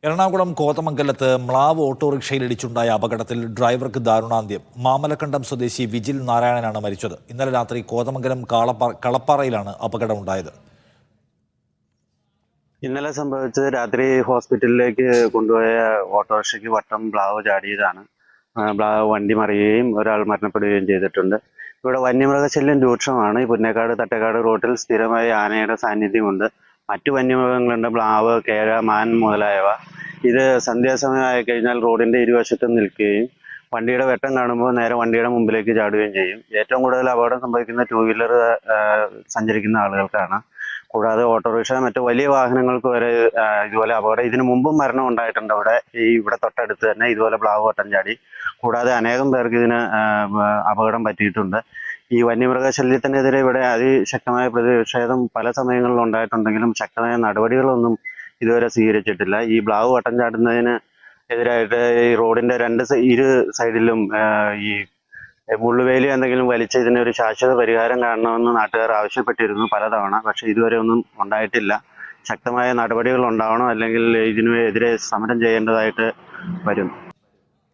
എറണാകുളം കോതമംഗലത്ത് മ്ലാവ് ഓട്ടോറിക്ഷയിലിടിച്ചുണ്ടായ അപകടത്തിൽ ഡ്രൈവർക്ക് ദാരുണാന്ത്യം. മാമലക്കണ്ടം സ്വദേശി വിജിൽ നാരായണനാണ് മരിച്ചത്. ഇന്നലെ രാത്രി കോതമംഗലം കളപ്പാറയിലാണ് അപകടമുണ്ടായത്. ഇന്നലെ സംഭവിച്ചത് രാത്രി ഹോസ്പിറ്റലിലേക്ക് കൊണ്ടുപോയ ഓട്ടോറിക്ഷയ്ക്ക് വട്ടം പ്ലാവ് ചാടിയതാണ്. പ്ലാവ് വണ്ടി മറിയുകയും ഒരാൾ മരണപ്പെടുകയും ചെയ്തിട്ടുണ്ട്. ഇവിടെ വന്യമൃഗശല്യം രൂക്ഷമാണ്. ഈ പുന്നേക്കാട് തട്ടേക്കാട് റോഡിൽ സ്ഥിരമായി ആനയുടെ സാന്നിധ്യമുണ്ട്. മറ്റു വന്യമൃഗങ്ങളുണ്ട്, പ്ലാവ്, കേഴ, മാൻ മുതലായവ. ഇത് സന്ധ്യാസമയമായി കഴിഞ്ഞാൽ റോഡിന്റെ ഇരുവശത്തും നിൽക്കുകയും വണ്ടിയുടെ വെട്ടം കാണുമ്പോൾ നേരെ വണ്ടിയുടെ മുമ്പിലേക്ക് ചാടുകയും ചെയ്യും. ഏറ്റവും കൂടുതൽ അപകടം സംഭവിക്കുന്ന ടൂ വീലർ സഞ്ചരിക്കുന്ന ആളുകൾക്കാണ്. കൂടാതെ ഓട്ടോറിക്ഷ, മറ്റു വലിയ വാഹനങ്ങൾക്ക് വരെ ഇതുപോലെ അപകടം ഇതിനു മുമ്പും മരണം ഉണ്ടായിട്ടുണ്ട്. ഇവിടെ തൊട്ടടുത്ത് തന്നെ ഇതുപോലെ പ്ലാവ് വട്ടം ചാടി. കൂടാതെ അനേകം പേർക്ക് ഇതിന് അപകടം പറ്റിയിട്ടുണ്ട്. ഈ വന്യമൃഗശല്യത്തിനെതിരെ ഇവിടെ അതിശക്തമായ പ്രതിഷേധം പല സമയങ്ങളിലും ഉണ്ടായിട്ടുണ്ടെങ്കിലും ശക്തമായ നടപടികളൊന്നും ഇതുവരെ സ്വീകരിച്ചിട്ടില്ല. ഈ പ്ലാവ് വട്ടം ചാടുന്നതിന് എതിരായിട്ട് ഈ റോഡിന്റെ ഇരു സൈഡിലും ഈ മുള്ളുവേലി എന്തെങ്കിലും വലിച്ച് ഇതിനൊരു ശാശ്വത പരിഹാരം കാണണമെന്ന് നാട്ടുകാർ ആവശ്യപ്പെട്ടിരുന്നു പലതവണ. പക്ഷെ ഇതുവരെ ഒന്നും ഉണ്ടായിട്ടില്ല. ശക്തമായ നടപടികൾ ഉണ്ടാവണം, അല്ലെങ്കിൽ ഇതിനെതിരെ സമരം ചെയ്യേണ്ടതായിട്ട് വരും.